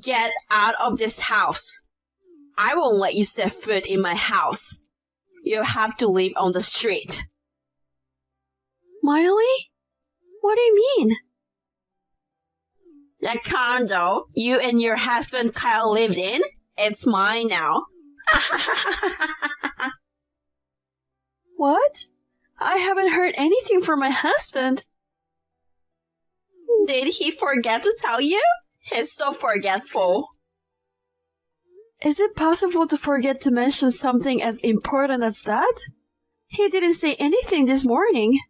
Get out of this house. I won't let you set foot in my house. You have to live on the street. Miley? What do you mean? The condo you and your husband Kyle lived in, it's mine now. What? I haven't heard anything from my husband. Did he forget to tell you? He's so forgetful. Is it possible to forget to mention something as important as that? He didn't say anything this morning.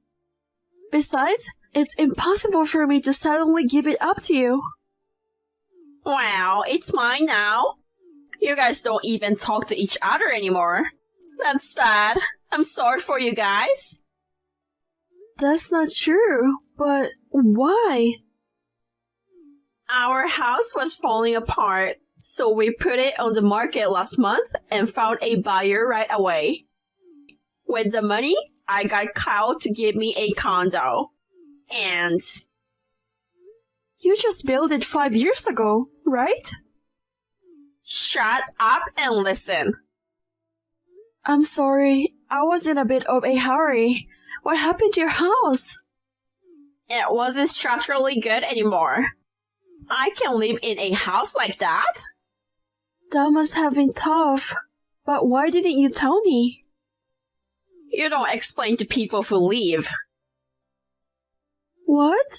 Besides, it's impossible for me to suddenly give it up to you. Wow, it's mine now. You guys don't even talk to each other anymore. That's sad. I'm sorry for you guys. That's not true, but why? Our house was falling apart, so we put it on the market last month and found a buyer right away. With the money, I got Kyle to give me a condo. And you just built it 5 years ago, right? Shut up and listen. I'm sorry, I was in a bit of a hurry. What happened to your house? It wasn't structurally good anymore. I can live in a house like that? That must have been tough. But why didn't you tell me? You don't explain to people who leave. What?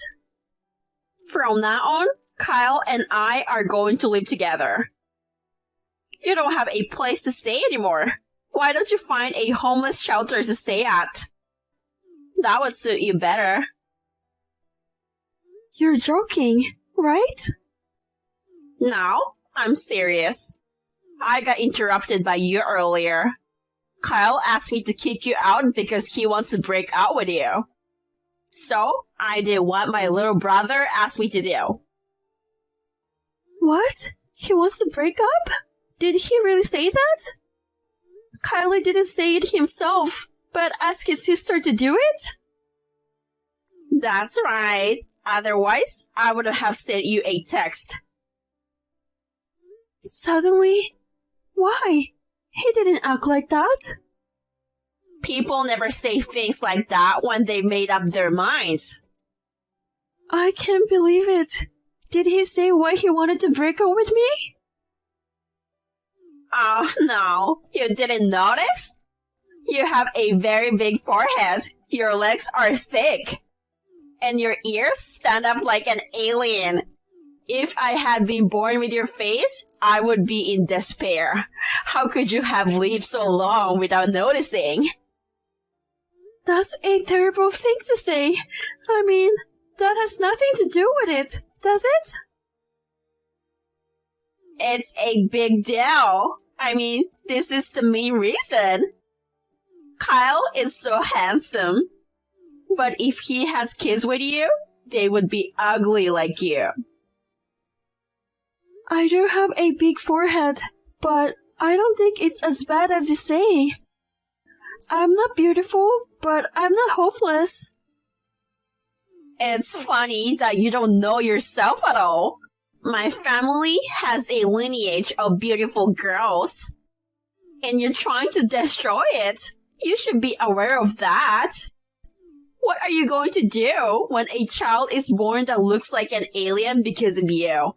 From now on, Kyle and I are going to live together. You don't have a place to stay anymore. Why don't you find a homeless shelter to stay at? That would suit you better. You're joking, right? No, I'm serious. I got interrupted by you earlier. Kyle asked me to kick you out because he wants to break out with you. So, I did what my little brother asked me to do. What? He wants to break up? Did he really say that? Kylie didn't say it himself, but asked his sister to do it? That's right. Otherwise, I would have sent you a text. Suddenly? Why? He didn't act like that. People never say things like that when they made up their minds. I can't believe it. Did he say why he wanted to break up with me? Oh, no. You didn't notice? You have a very big forehead. Your legs are thick. And your ears stand up like an alien. If I had been born with your face, I would be in despair. How could you have lived so long without noticing? That's a terrible thing to say. I mean, that has nothing to do with it, does it? It's a big deal. I mean, this is the main reason. Kyle is so handsome. But if he has kids with you, they would be ugly like you. I do have a big forehead, but I don't think it's as bad as you say. I'm not beautiful, but I'm not hopeless. It's funny that you don't know yourself at all. My family has a lineage of beautiful girls. And you're trying to destroy it. You should be aware of that. What are you going to do when a child is born that looks like an alien because of you?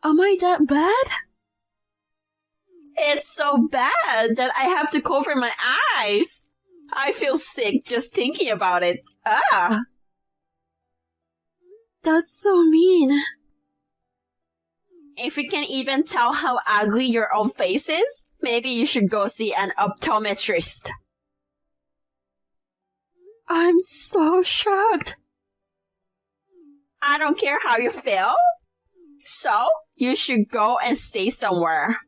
Am I that bad? It's so bad that I have to cover my eyes. I feel sick just thinking about it. Ah! That's so mean. If you can even tell how ugly your own face is, maybe you should go see an optometrist. I'm so shocked. I don't care how you feel. So, you should go and stay somewhere.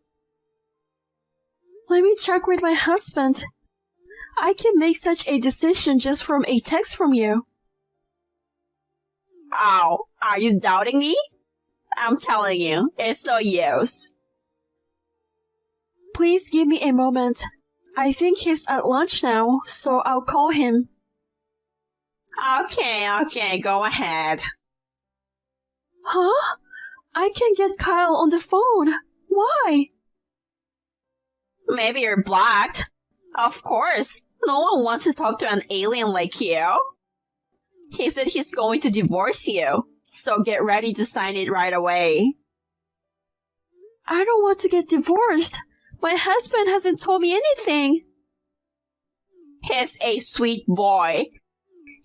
Let me check with my husband. I can make such a decision just from a text from you. Oh, are you doubting me? I'm telling you, it's no use. Please give me a moment. I think he's at lunch now, so I'll call him. Okay, go ahead. Huh? I can't get Kyle on the phone. Why? Maybe you're blocked. Of course, no one wants to talk to an alien like you. He said he's going to divorce you, so get ready to sign it right away. I don't want to get divorced. My husband hasn't told me anything. He's a sweet boy.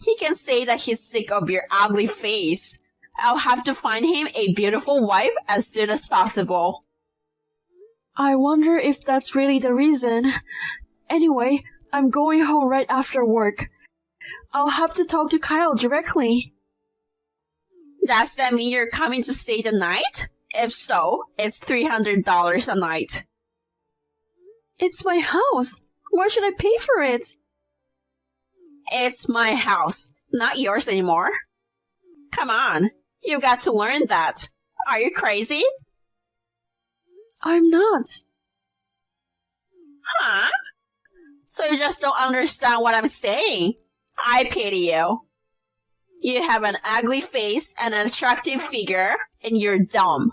He can say that he's sick of your ugly face. I'll have to find him a beautiful wife as soon as possible. I wonder if that's really the reason. Anyway, I'm going home right after work. I'll have to talk to Kyle directly. Does that mean you're coming to stay the night? If so, it's $300 a night. It's my house. Why should I pay for it? It's my house, not yours anymore. Come on, you got to learn that. Are you crazy? I'm not. Huh? So you just don't understand what I'm saying. I pity you. You have an ugly face and an attractive figure, and you're dumb.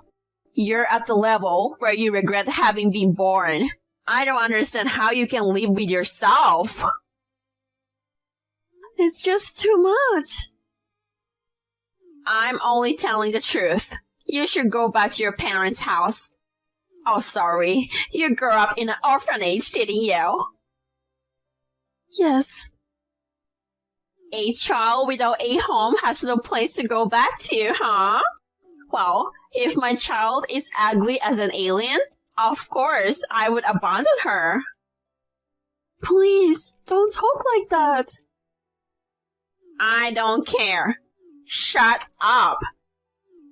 You're at the level where you regret having been born. I don't understand how you can live with yourself. It's just too much. I'm only telling the truth. You should go back to your parents' house. Oh, sorry. You grew up in an orphanage, didn't you? Yes. A child without a home has no place to go back to, huh? Well, if my child is ugly as an alien, of course I would abandon her. Please, don't talk like that. I don't care. Shut up.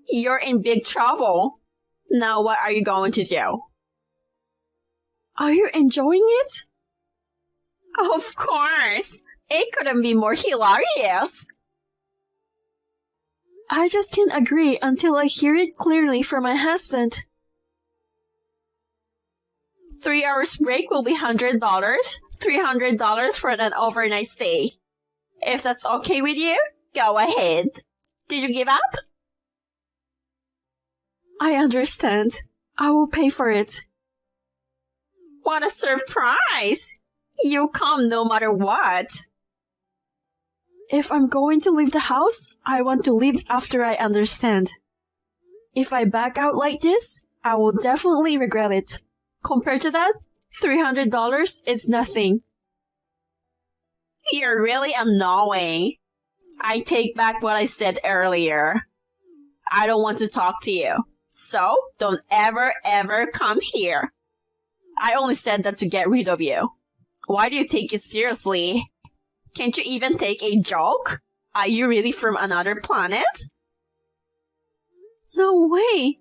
You're in big trouble. Now what are you going to do? Are you enjoying it? Of course. It couldn't be more hilarious. I just can't agree until I hear it clearly from my husband. 3 hours break will be $100. $300 for an overnight stay. If that's okay with you, go ahead. Did you give up? I understand. I will pay for it. What a surprise! You come no matter what. If I'm going to leave the house, I want to leave after I understand. If I back out like this, I will definitely regret it. Compared to that, $300 is nothing. You're really annoying. I take back what I said earlier. I don't want to talk to you. So, don't ever come here. I only said that to get rid of you. Why do you take it seriously? Can't you even take a joke? Are you really from another planet? No way.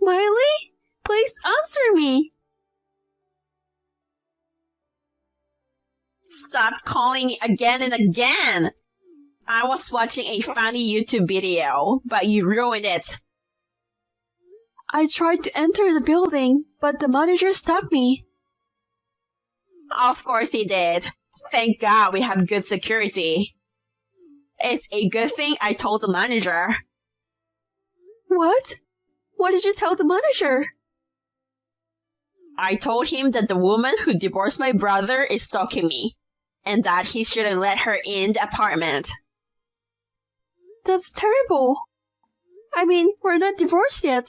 Miley, please answer me. Stop calling me again and again. I was watching a funny YouTube video, but you ruined it. I tried to enter the building, but the manager stopped me. Of course he did. Thank God we have good security. It's a good thing I told the manager. What? What did you tell the manager? I told him that the woman who divorced my brother is stalking me, and that he shouldn't let her in the apartment. That's terrible. I mean, we're not divorced yet.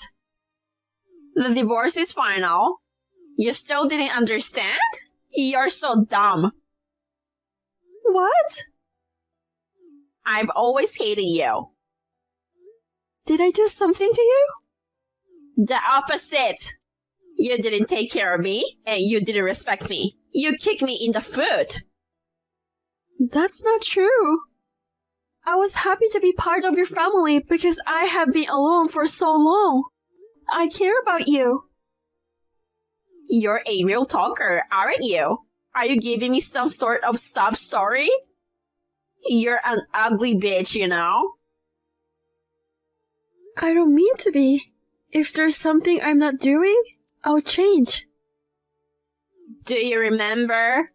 The divorce is final. You still didn't understand? You're so dumb. What? I've always hated you. Did I do something to you? The opposite. You didn't take care of me, and you didn't respect me. You kicked me in the foot. That's not true. I was happy to be part of your family because I have been alone for so long. I care about you. You're a real talker, aren't you? Are you giving me some sort of sob story? You're an ugly bitch, you know? I don't mean to be. If there's something I'm not doing, I'll change. Do you remember?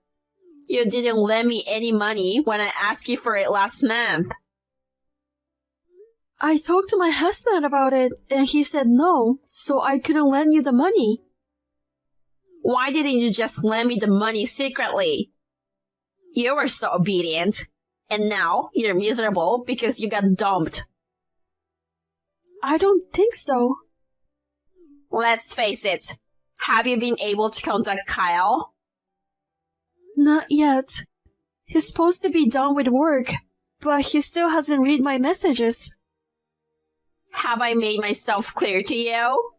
You didn't lend me any money when I asked you for it last month. I talked to my husband about it, and he said no, so I couldn't lend you the money. Why didn't you just lend me the money secretly? You were so obedient, and now you're miserable because you got dumped. I don't think so. Let's face it. Have you been able to contact Kyle? Not yet. He's supposed to be done with work, but he still hasn't read my messages. Have I made myself clear to you?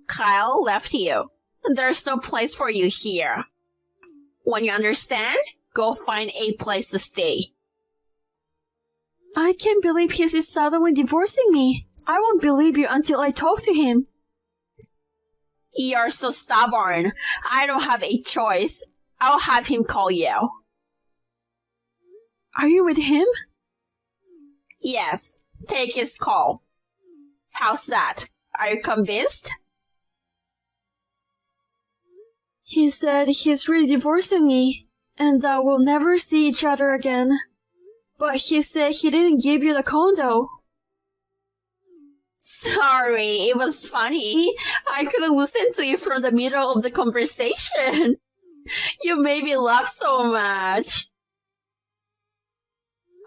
Kyle left you. There's no place for you here. When you understand, go find a place to stay. I can't believe he's suddenly divorcing me. I won't believe you until I talk to him. You're so stubborn. I don't have a choice. I'll have him call you. Are you with him? Yes, take his call. How's that? Are you convinced? He said he's really divorcing me, and that we'll never see each other again. But he said he didn't give you the condo. Sorry, it was funny. I couldn't listen to you from the middle of the conversation. You made me laugh so much.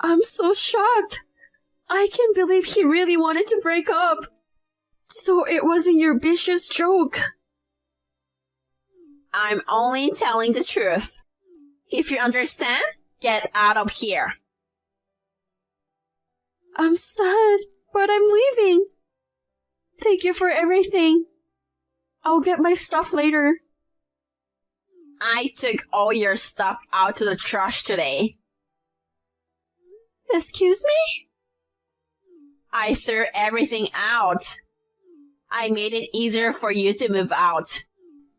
I'm so shocked. I can't believe he really wanted to break up. So it wasn't your vicious joke. I'm only telling the truth. If you understand, get out of here. I'm sad, but I'm leaving. Thank you for everything. I'll get my stuff later. I took all your stuff out to the trash today. Excuse me? I threw everything out. I made it easier for you to move out.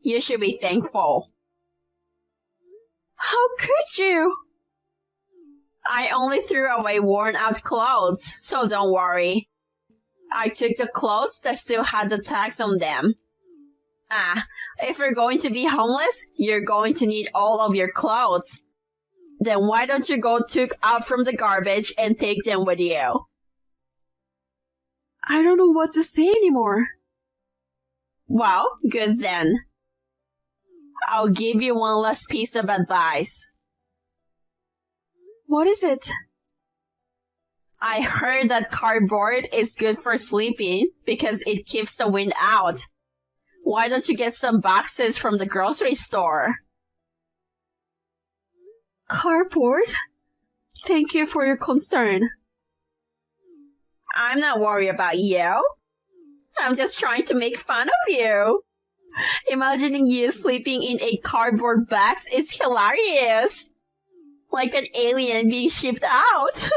You should be thankful. How could you? I only threw away worn-out clothes, so don't worry. I took the clothes that still had the tags on them. If you're going to be homeless, you're going to need all of your clothes. Then why don't you go took out from the garbage and take them with you? I don't know what to say anymore. Well, good then. I'll give you one last piece of advice. What is it? I heard that cardboard is good for sleeping because it keeps the wind out. Why don't you get some boxes from the grocery store? Cardboard? Thank you for your concern. I'm not worried about you. I'm just trying to make fun of you. Imagining you sleeping in a cardboard box is hilarious. Like an alien being shipped out.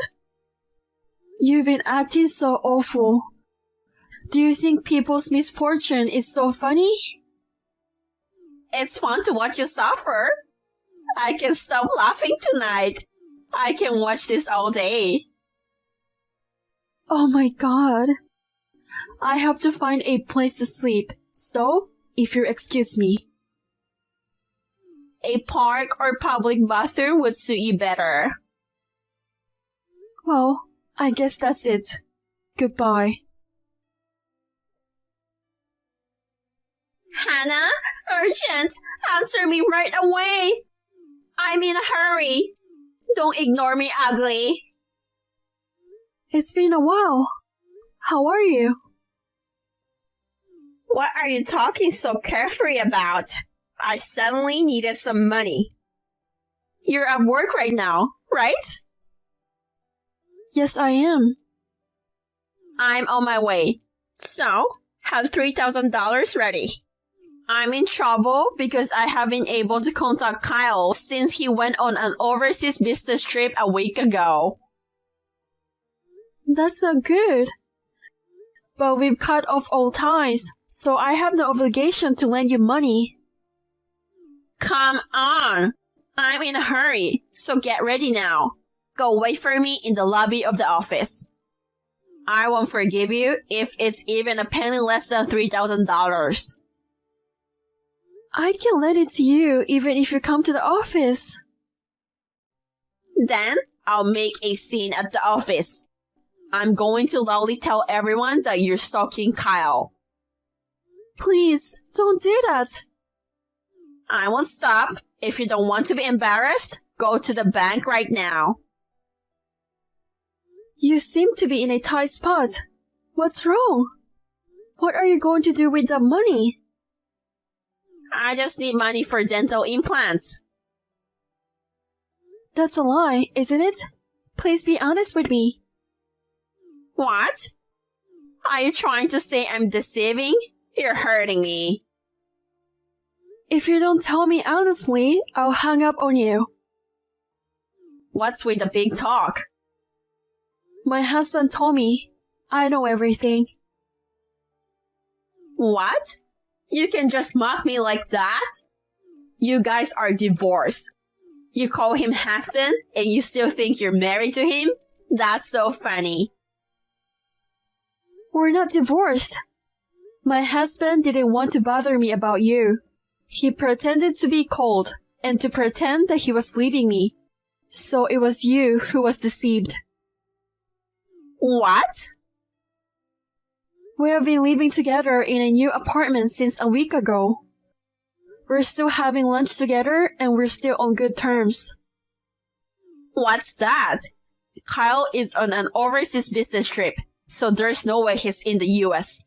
You've been acting so awful. Do you think people's misfortune is so funny? It's fun to watch you suffer. I can stop laughing tonight. I can watch this all day. Oh my god. I have to find a place to sleep, so if you excuse me. A park or public bathroom would suit you better. Well, I guess that's it. Goodbye. Hannah, urgent! Answer me right away! I'm in a hurry. Don't ignore me, ugly. It's been a while. How are you? What are you talking so carefree about? I suddenly needed some money. You're at work right now, right? Yes, I am. I'm on my way. So, have $3,000 ready. I'm in trouble because I haven't been able to contact Kyle since he went on an overseas business trip a week ago. That's not good. But we've cut off all ties, so I have no obligation to lend you money. Come on! I'm in a hurry, so get ready now. Go wait for me in the lobby of the office. I won't forgive you if it's even a penny less than $3,000. I can lend it to you even if you come to the office. Then, I'll make a scene at the office. I'm going to loudly tell everyone that you're stalking Kyle. Please, don't do that. I won't stop. If you don't want to be embarrassed, go to the bank right now. You seem to be in a tight spot. What's wrong? What are you going to do with the money? I just need money for dental implants. That's a lie, isn't it? Please be honest with me. What? Are you trying to say I'm deceiving? You're hurting me. If you don't tell me honestly, I'll hang up on you. What's with the big talk? My husband told me. I know everything. What? You can just mock me like that? You guys are divorced. You call him husband and you still think you're married to him? That's so funny. We're not divorced. My husband didn't want to bother me about you. He pretended to be cold and to pretend that he was leaving me. So it was you who was deceived. What? We have been living together in a new apartment since a week ago. We're still having lunch together and we're still on good terms. What's that? Kyle is on an overseas business trip, so there's no way he's in the US.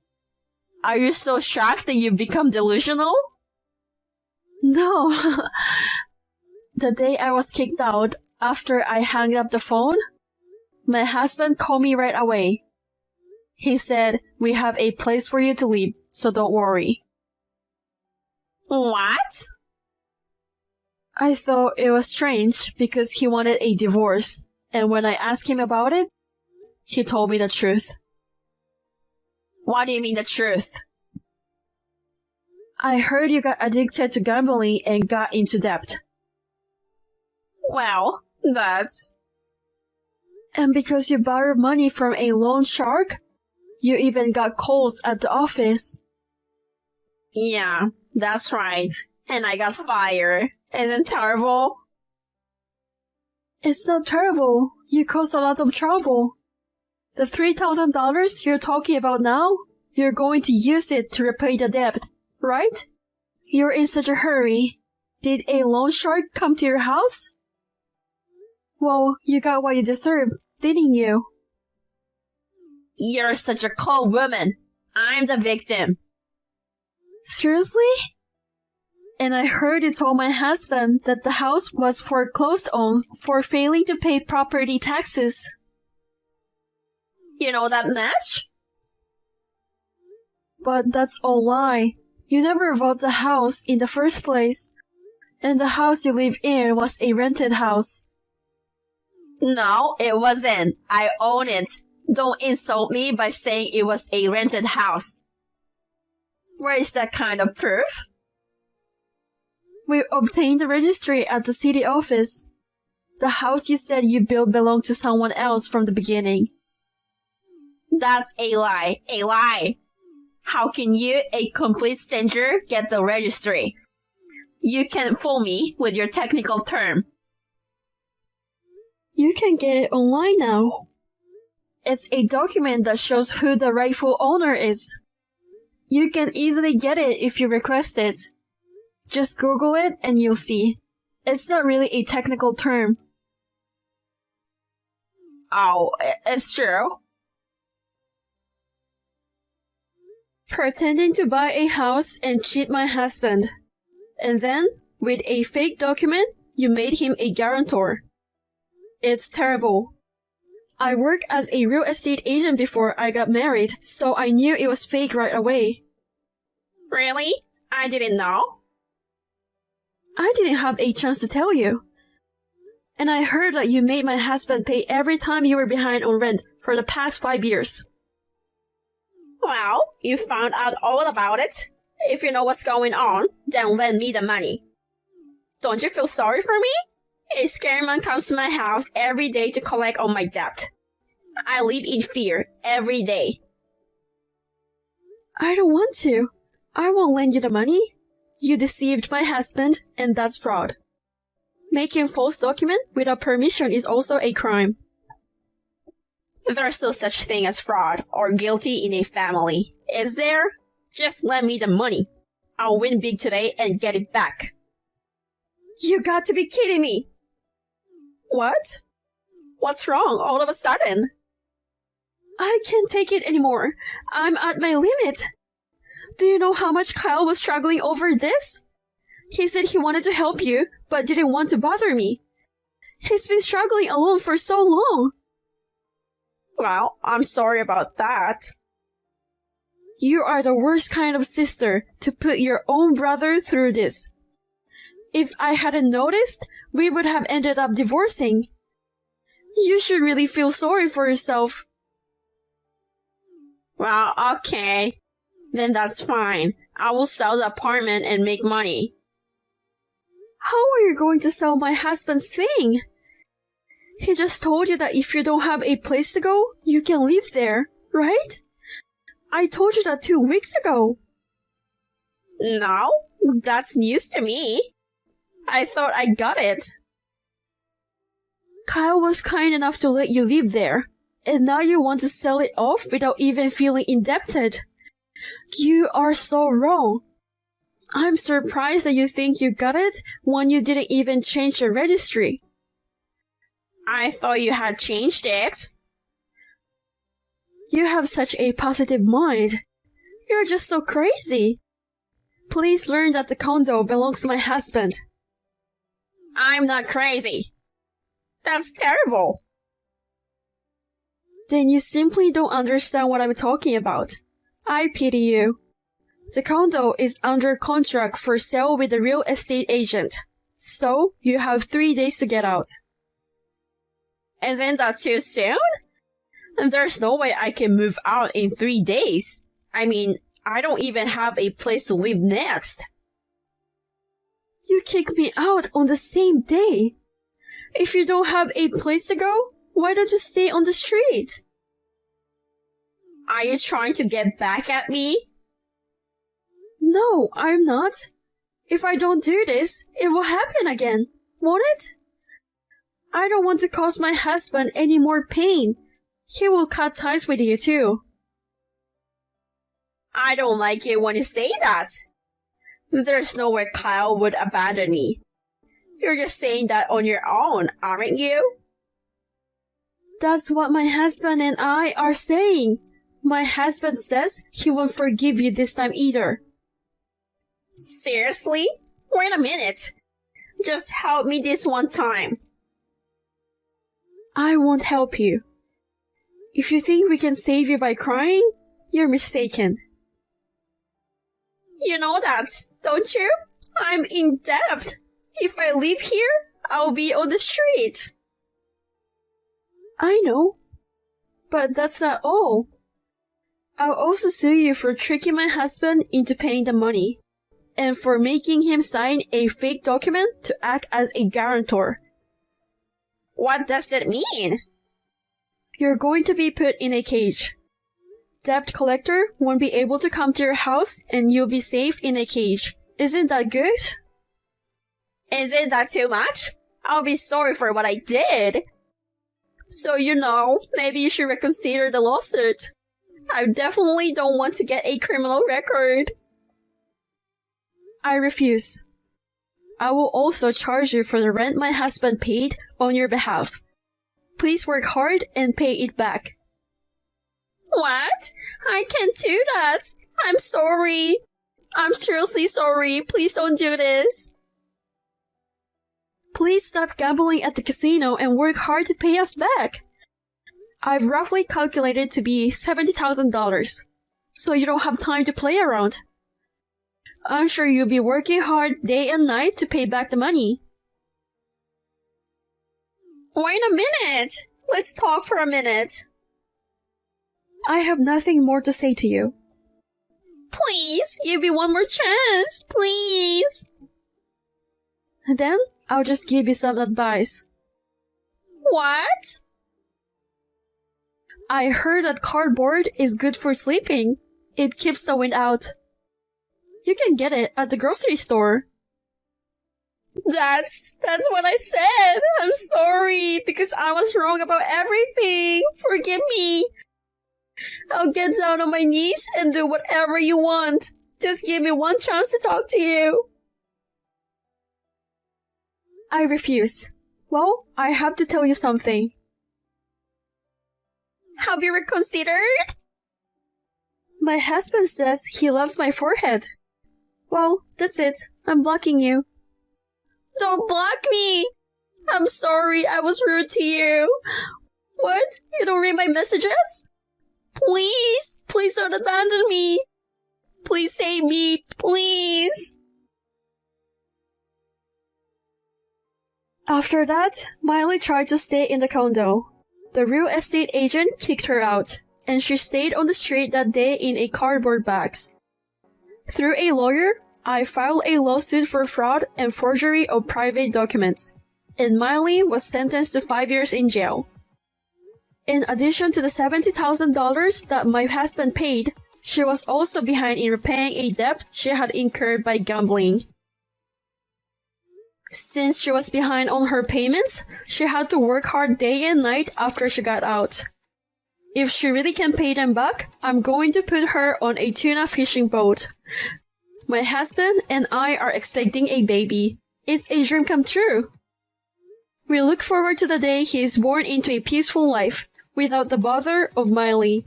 Are you so shocked that you've become delusional? No. The day I was kicked out, after I hung up the phone, my husband called me right away. He said, "We have a place for you to live, so don't worry." What? I thought it was strange because he wanted a divorce, and when I asked him about it, he told me the truth. What do you mean the truth? I heard you got addicted to gambling and got into debt. Well, that's... And because you borrowed money from a loan shark, you even got calls at the office. Yeah, that's right. And I got fired. Isn't terrible? It's not terrible. You caused a lot of trouble. The $3,000 you're talking about now, you're going to use it to repay the debt, right? You're in such a hurry. Did a loan shark come to your house? Well, you got what you deserved, didn't you? You're such a cold woman. I'm the victim. Seriously? And I heard you told my husband that the house was foreclosed on for failing to pay property taxes. You know that much? But that's all lie. You never bought the house in the first place. And the house you live in was a rented house. No, it wasn't. I own it. Don't insult me by saying it was a rented house. Where is that kind of proof? We obtained the registry at the city office. The house you said you built belonged to someone else from the beginning. That's a lie. A lie. How can you, a complete stranger, get the registry? You can't fool me with your technical term. You can get it online now. It's a document that shows who the rightful owner is. You can easily get it if you request it. Just Google it and you'll see. It's not really a technical term. Oh, it's true. Pretending to buy a house and cheat my husband. And then, with a fake document, you made him a guarantor. It's terrible. I worked as a real estate agent before I got married, so I knew it was fake right away. Really? I didn't know. I didn't have a chance to tell you. And I heard that you made my husband pay every time you were behind on rent for the past 5 years. Well, you found out all about it. If you know what's going on, then lend me the money. Don't you feel sorry for me? A scary man comes to my house every day to collect on my debt. I live in fear every day. I don't want to. I won't lend you the money. You deceived my husband, and that's fraud. Making false document without permission is also a crime. There's no such thing as fraud or guilty in a family, is there? Just lend me the money. I'll win big today and get it back. You got to be kidding me! What? What's wrong all of a sudden? I can't take it anymore. I'm at my limit. Do you know how much Kyle was struggling over this? He said he wanted to help you, but didn't want to bother me. He's been struggling alone for so long. Well, I'm sorry about that. You are the worst kind of sister to put your own brother through this. If I hadn't noticed, we would have ended up divorcing. You should really feel sorry for yourself. Well, okay. Then that's fine. I will sell the apartment and make money. How are you going to sell my husband's thing? He just told you that if you don't have a place to go, you can live there, right? I told you that 2 weeks ago. No, that's news to me. I thought I got it. Kyle was kind enough to let you live there, and now you want to sell it off without even feeling indebted. You are so wrong. I'm surprised that you think you got it when you didn't even change the registry. I thought you had changed it. You have such a positive mind. You're just so crazy. Please learn that the condo belongs to my husband. I'm not crazy. That's terrible. Then you simply don't understand what I'm talking about. I pity you. The condo is under contract for sale with a real estate agent, so you have 3 days to get out. Isn't that too soon? There's no way I can move out in 3 days. I mean, I don't even have a place to live next. You kick me out on the same day. If you don't have a place to go, why don't you stay on the street? Are you trying to get back at me? No, I'm not. If I don't do this, it will happen again, won't it? I don't want to cause my husband any more pain. He will cut ties with you too. I don't like it when you say that. There's nowhere Kyle would abandon me. You're just saying that on your own, aren't you? That's what my husband and I are saying. My husband says he won't forgive you this time either. Seriously? Wait a minute. Just help me this one time. I won't help you. If you think we can save you by crying, you're mistaken. You know that, don't you? I'm in debt. If I live here, I'll be on the street. I know. But that's not all. I'll also sue you for tricking my husband into paying the money, and for making him sign a fake document to act as a guarantor. What does that mean? You're going to be put in a cage. Debt collector won't be able to come to your house, and you'll be safe in a cage. Isn't that good? Isn't that too much? I'll be sorry for what I did. So, maybe you should reconsider the lawsuit. I definitely don't want to get a criminal record. I refuse. I will also charge you for the rent my husband paid on your behalf. Please work hard and pay it back. What? I can't do that. I'm sorry. I'm seriously sorry. Please don't do this. Please stop gambling at the casino and work hard to pay us back. I've roughly calculated to be $70,000, so you don't have time to play around. I'm sure you'll be working hard day and night to pay back the money. Wait a minute. Let's talk for a minute. I have nothing more to say to you. Please, give me one more chance, please. And then I'll just give you some advice. What? I heard that cardboard is good for sleeping. It keeps the wind out. You can get it at the grocery store. That's what I said. I'm sorry because I was wrong about everything. Forgive me. I'll get down on my knees and do whatever you want. Just give me one chance to talk to you. I refuse. Well, I have to tell you something. Have you reconsidered? My husband says he loves my forehead. Well, that's it. I'm blocking you. Don't block me! I'm sorry I was rude to you. What? You don't read my messages? Please! Please don't abandon me! Please save me! Please! After that, Miley tried to stay in the condo. The real estate agent kicked her out, and she stayed on the street that day in a cardboard box. Through a lawyer, I filed a lawsuit for fraud and forgery of private documents, and Miley was sentenced to 5 years in jail. In addition to the $70,000 that my husband paid, she was also behind in repaying a debt she had incurred by gambling. Since she was behind on her payments, she had to work hard day and night after she got out. If she really can pay them back, I'm going to put her on a tuna fishing boat. My husband and I are expecting a baby. It's a dream come true. We look forward to the day he is born into a peaceful life without the bother of Miley.